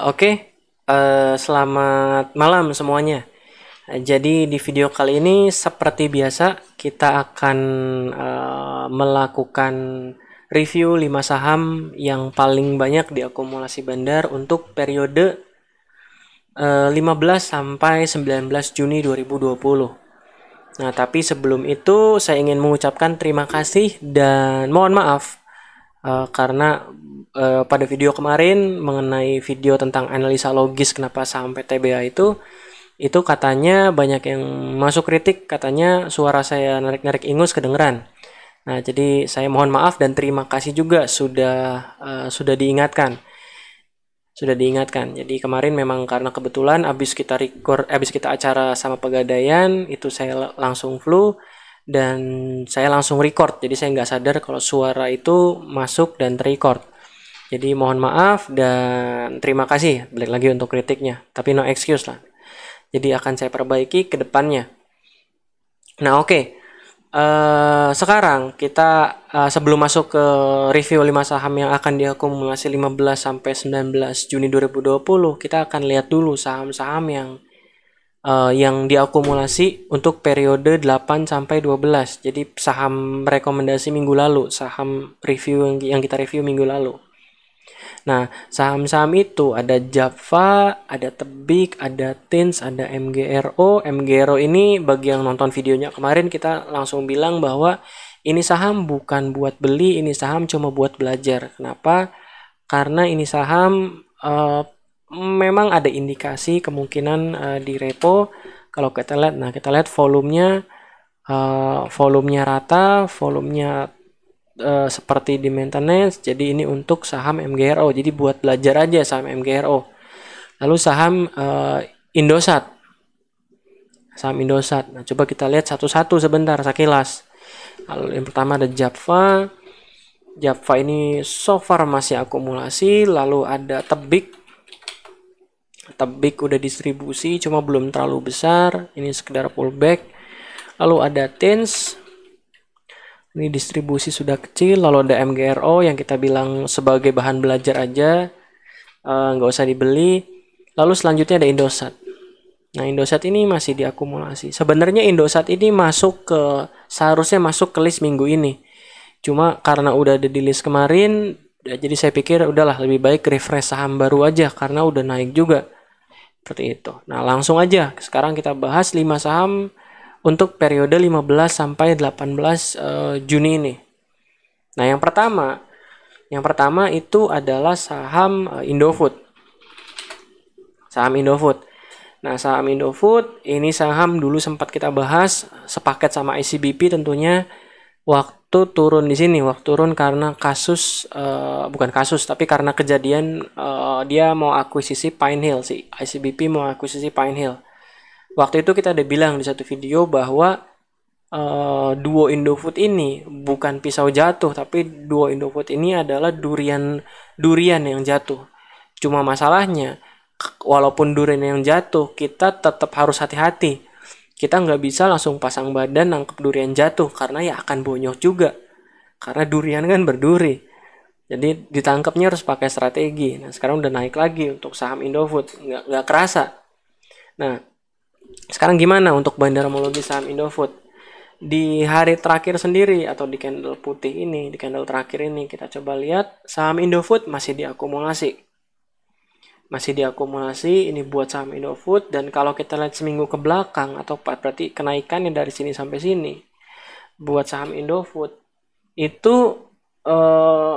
Oke, selamat malam semuanya. Jadi di video kali ini seperti biasa kita akan melakukan review 5 saham yang paling banyak diakumulasi Bandar untuk periode 15 sampai 19 Juni 2020. Nah, tapi sebelum itu saya ingin mengucapkan terima kasih dan mohon maaf karena pada video kemarin mengenai video tentang analisa logis kenapa saham PTBA itu katanya banyak yang masuk kritik, katanya suara saya narik-narik ingus kedengeran. Nah, jadi saya mohon maaf dan terima kasih juga sudah diingatkan. Sudah diingatkan. Jadi kemarin memang karena kebetulan habis kita acara sama Pegadaian, itu saya langsung flu dan saya langsung record. Jadi saya nggak sadar kalau suara itu masuk dan record. Jadi mohon maaf dan terima kasih balik lagi untuk kritiknya. Tapi no excuse lah. Jadi akan saya perbaiki ke depannya. Nah, oke. Sekarang kita sebelum masuk ke review 5 saham yang akan diakumulasi 15 sampai 19 Juni 2020, kita akan lihat dulu saham-saham yang diakumulasi untuk periode 8 sampai 12. Jadi saham rekomendasi minggu lalu, saham review yang kita review minggu lalu. Nah, saham-saham itu ada Java, ada Tebik, ada Tins, ada MGRO. MGRO ini bagi yang nonton videonya kemarin kita langsung bilang bahwa ini saham bukan buat beli, ini saham cuma buat belajar. Kenapa? Karena ini saham memang ada indikasi kemungkinan di repo. Kalau kita lihat volumenya rata, volumenya seperti di maintenance. Jadi ini untuk saham MGRO, jadi buat belajar aja saham MGRO. Lalu saham Indosat. Nah, coba kita lihat satu-satu sebentar sekilas. Lalu yang pertama ada Java ini so far masih akumulasi. Lalu ada Tebik udah distribusi cuma belum terlalu besar, ini sekedar pullback. Lalu ada Tins, ini distribusi sudah kecil. Lalu ada MGRO yang kita bilang sebagai bahan belajar aja, nggak usah dibeli. Lalu selanjutnya ada Indosat. Nah, Indosat ini masih diakumulasi. Sebenarnya Indosat ini seharusnya masuk ke list minggu ini. Cuma karena udah ada di list kemarin, jadi saya pikir udahlah lebih baik refresh saham baru aja karena udah naik juga. Seperti itu. Nah, langsung aja. Sekarang kita bahas 5 saham untuk periode 15 sampai 18 Juni ini. Nah, yang pertama itu adalah saham Indofood. Saham Indofood. Nah, saham Indofood ini saham dulu sempat kita bahas sepaket sama ICBP tentunya waktu turun di sini. Waktu turun karena tapi karena kejadian dia mau akuisisi Pine Hill sih. ICBP mau akuisisi Pine Hill. Waktu itu kita udah bilang di satu video bahwa duo Indofood ini bukan pisau jatuh, tapi duo Indofood ini adalah durian yang jatuh. Cuma masalahnya, walaupun durian yang jatuh, kita tetap harus hati-hati. Kita nggak bisa langsung pasang badan nangkep durian jatuh, karena ya akan bonyok juga. Karena durian kan berduri. Jadi ditangkapnya harus pakai strategi. Nah, sekarang udah naik lagi untuk saham Indofood. Nggak kerasa. Nah, sekarang gimana untuk bandarmologi saham Indofood? Di hari terakhir sendiri atau di candle putih ini, di candle terakhir ini kita coba lihat saham Indofood masih diakumulasi. Ini buat saham Indofood, dan kalau kita lihat seminggu ke belakang atau berarti kenaikannya dari sini sampai sini buat saham Indofood itu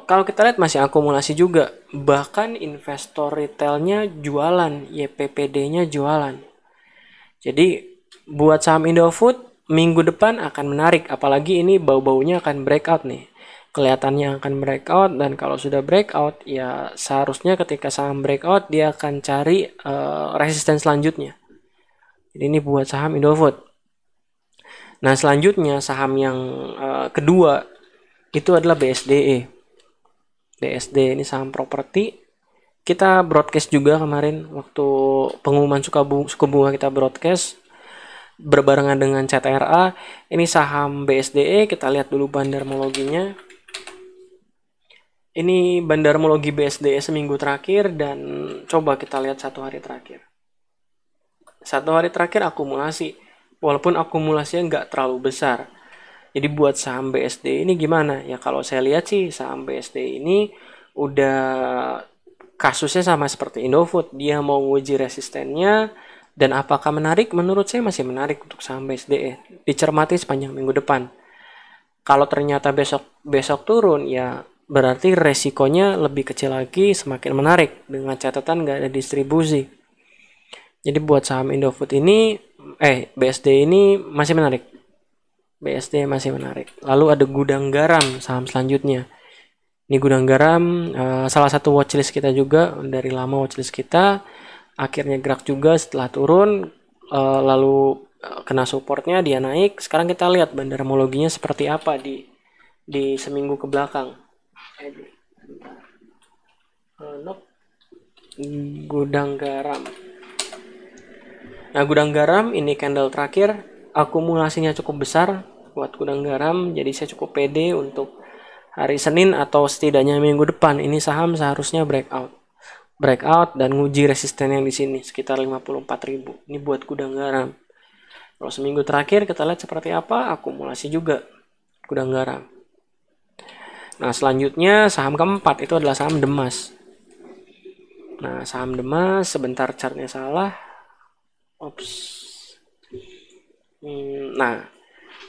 kalau kita lihat masih akumulasi juga. Bahkan investor retailnya jualan, YPPD-nya jualan. Jadi buat saham Indofood minggu depan akan menarik, apalagi ini bau-baunya akan breakout nih. Kelihatannya akan breakout, dan kalau sudah breakout ya seharusnya ketika saham breakout dia akan cari resisten selanjutnya. Jadi ini buat saham Indofood. Nah, selanjutnya saham yang kedua itu adalah BSDE. BSD ini saham properti. Kita broadcast juga kemarin waktu pengumuman suku bunga, kita broadcast berbarengan dengan CTRA. Ini saham BSDE, kita lihat dulu bandarmologinya. Ini bandarmologi BSDE seminggu terakhir dan coba kita lihat 1 hari terakhir. 1 hari terakhir akumulasi, walaupun akumulasinya nggak terlalu besar. Jadi buat saham BSD ini gimana? Ya kalau saya lihat sih saham BSD ini udah kasusnya sama seperti Indofood. Dia mau uji resistennya dan apakah menarik? Menurut saya masih menarik untuk saham BSDE. Dicermati sepanjang minggu depan. Kalau ternyata besok turun, ya berarti resikonya lebih kecil lagi, semakin menarik dengan catatan nggak ada distribusi. Jadi buat saham Indofood ini, BSD ini masih menarik. BSD masih menarik. Lalu ada Gudang Garam, saham selanjutnya. Ini Gudang Garam, salah satu watchlist kita juga, dari lama watchlist kita. Akhirnya gerak juga setelah turun, lalu kena supportnya, dia naik. Sekarang kita lihat bandarmologinya seperti apa di seminggu ke belakang. Gudang Garam. Nah, Gudang Garam ini candle terakhir, akumulasinya cukup besar buat Gudang Garam, jadi saya cukup pede untuk hari Senin atau setidaknya minggu depan. Ini saham seharusnya breakout dan nguji resisten yang di sini sekitar 54.000. Ini buat Gudang Garam. Kalau seminggu terakhir kita lihat seperti apa, akumulasi juga Gudang Garam. Nah, selanjutnya saham keempat itu adalah saham Demas. Nah, saham Demas, sebentar chartnya salah. Nah,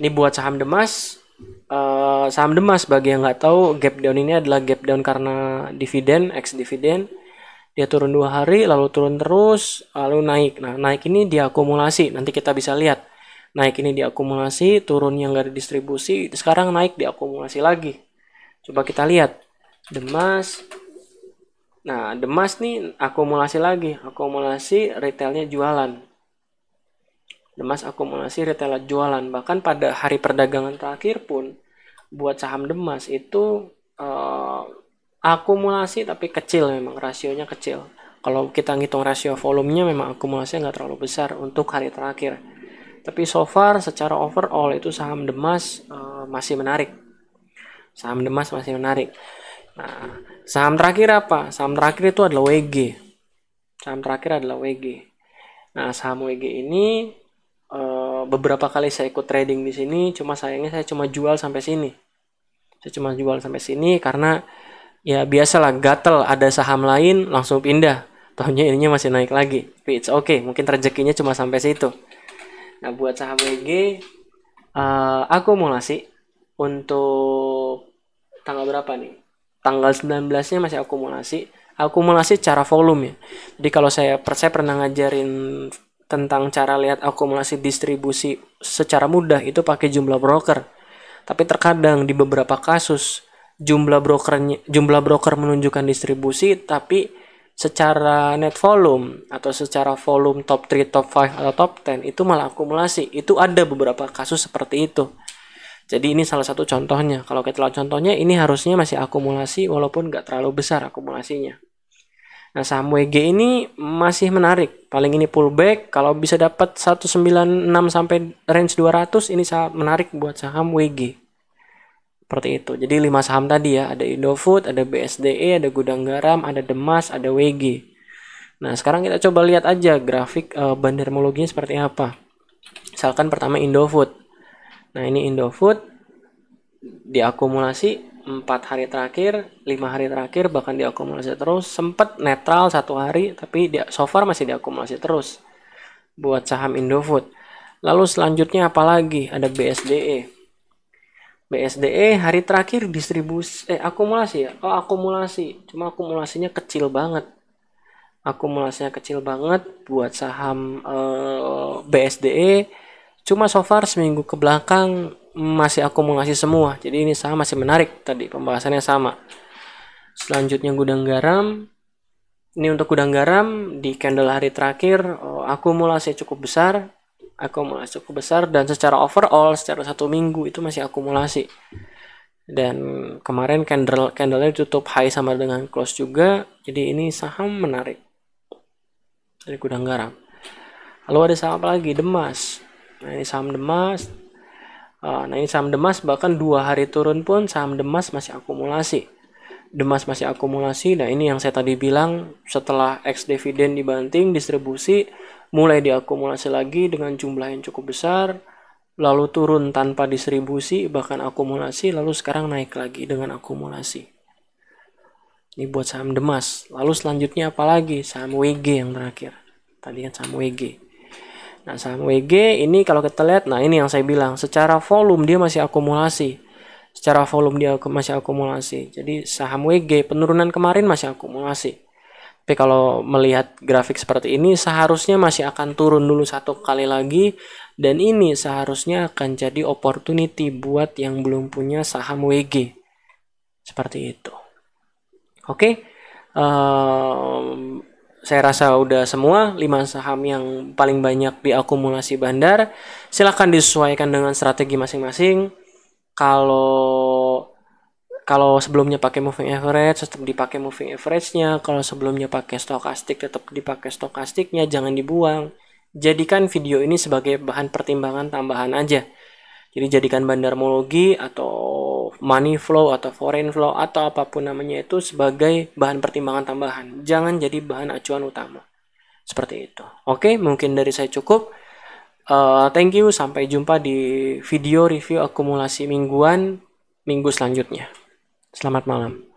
ini buat saham Demas. Saham Demas bagi yang nggak tahu, gap down ini adalah gap down karena dividen, ex dividen. Dia turun 2 hari, lalu turun terus, lalu naik. Nah, naik ini diakumulasi. Nanti kita bisa lihat. Naik ini diakumulasi, turun yang nggak ada distribusi. Sekarang naik diakumulasi lagi. Coba kita lihat. Demas. Nah, Demas nih akumulasi lagi. Akumulasi, retailnya jualan. Demas akumulasi, retailnya jualan. Bahkan pada hari perdagangan terakhir pun, buat saham Demas itu akumulasi tapi kecil, memang rasionya kecil. Kalau kita ngitung rasio volumenya memang akumulasinya nggak terlalu besar untuk hari terakhir. Tapi so far secara overall itu saham Demas masih menarik. Saham Demas masih menarik. Nah, saham terakhir apa? Saham terakhir itu adalah WG. Saham terakhir adalah WG. Nah, saham WG ini beberapa kali saya ikut trading di sini, cuma sayangnya saya cuma jual sampai sini. Saya cuma jual sampai sini karena ya biasalah, gatel ada saham lain langsung pindah. Tahunya ininya masih naik lagi. Tapi it's okay, mungkin rezekinya cuma sampai situ. Nah, buat saham WG akumulasi untuk tanggal berapa nih? Tanggal 19-nya masih akumulasi. Akumulasi secara volume ya. Jadi kalau saya pernah ngajarin tentang cara lihat akumulasi distribusi secara mudah itu pakai jumlah broker. Tapi terkadang di beberapa kasus jumlah broker menunjukkan distribusi, tapi secara net volume atau secara volume top 3, top 5 atau top 10 itu malah akumulasi. Itu ada beberapa kasus seperti itu. Jadi ini salah satu contohnya. Kalau kita lihat contohnya, ini harusnya masih akumulasi walaupun nggak terlalu besar akumulasinya. Nah, saham WG ini masih menarik. Paling ini pullback. Kalau bisa dapat 196 sampai range 200, ini sangat menarik buat saham WG. Seperti itu. Jadi 5 saham tadi ya. Ada Indofood, ada BSDE, ada Gudang Garam, ada Demas, ada WG. Nah, sekarang kita coba lihat aja grafik bandarmologinya seperti apa. Misalkan pertama Indofood. Nah, ini Indofood diakumulasi 4 hari terakhir, 5 hari terakhir bahkan diakumulasi terus. Sempat netral 1 hari, tapi so far masih diakumulasi terus buat saham Indofood. Lalu selanjutnya apa lagi? Ada BSDE. BSDE hari terakhir distribusi akumulasi ya. Oh, akumulasi. Cuma akumulasinya kecil banget. Akumulasinya kecil banget buat saham BSDE. Cuma so far seminggu ke belakang masih akumulasi semua. Jadi ini saham masih menarik, tadi pembahasannya sama. Selanjutnya Gudang Garam. Ini untuk Gudang Garam di candle hari terakhir akumulasi cukup besar. Akumulasi cukup besar dan secara overall secara 1 minggu itu masih akumulasi. Dan kemarin candlenya tutup high sama dengan close juga. Jadi ini saham menarik dari Gudang Garam. Lalu ada saham apa lagi? Demas. Nah, ini saham Demas. Nah, ini saham Demas bahkan 2 hari turun pun saham Demas masih akumulasi. Demas masih akumulasi. Nah, ini yang saya tadi bilang, setelah ex dividen dibanting, distribusi mulai diakumulasi lagi dengan jumlah yang cukup besar, lalu turun tanpa distribusi, bahkan akumulasi, lalu sekarang naik lagi dengan akumulasi. Ini buat saham Demas. Lalu selanjutnya apa lagi? Saham WG yang terakhir. Tadi kan saham WG. Nah, saham WG ini kalau kita lihat, nah ini yang saya bilang, secara volume dia masih akumulasi. Secara volume dia masih akumulasi. Jadi saham WG penurunan kemarin masih akumulasi. Tapi kalau melihat grafik seperti ini, seharusnya masih akan turun dulu satu kali lagi. Dan ini seharusnya akan jadi opportunity buat yang belum punya saham WG. Seperti itu. Oke. Saya rasa udah semua 5 saham yang paling banyak diakumulasi bandar. Silahkan disesuaikan dengan strategi masing-masing. Kalau sebelumnya pakai moving average, tetap dipakai moving average-nya. Kalau sebelumnya pakai stokastik, tetap dipakai stokastiknya, jangan dibuang. Jadikan video ini sebagai bahan pertimbangan tambahan aja. Jadi jadikan bandarmologi atau money flow atau foreign flow atau apapun namanya itu sebagai bahan pertimbangan tambahan. Jangan jadi bahan acuan utama. Seperti itu. Oke, mungkin dari saya cukup. Thank you, sampai jumpa di video review akumulasi mingguan minggu selanjutnya. Selamat malam.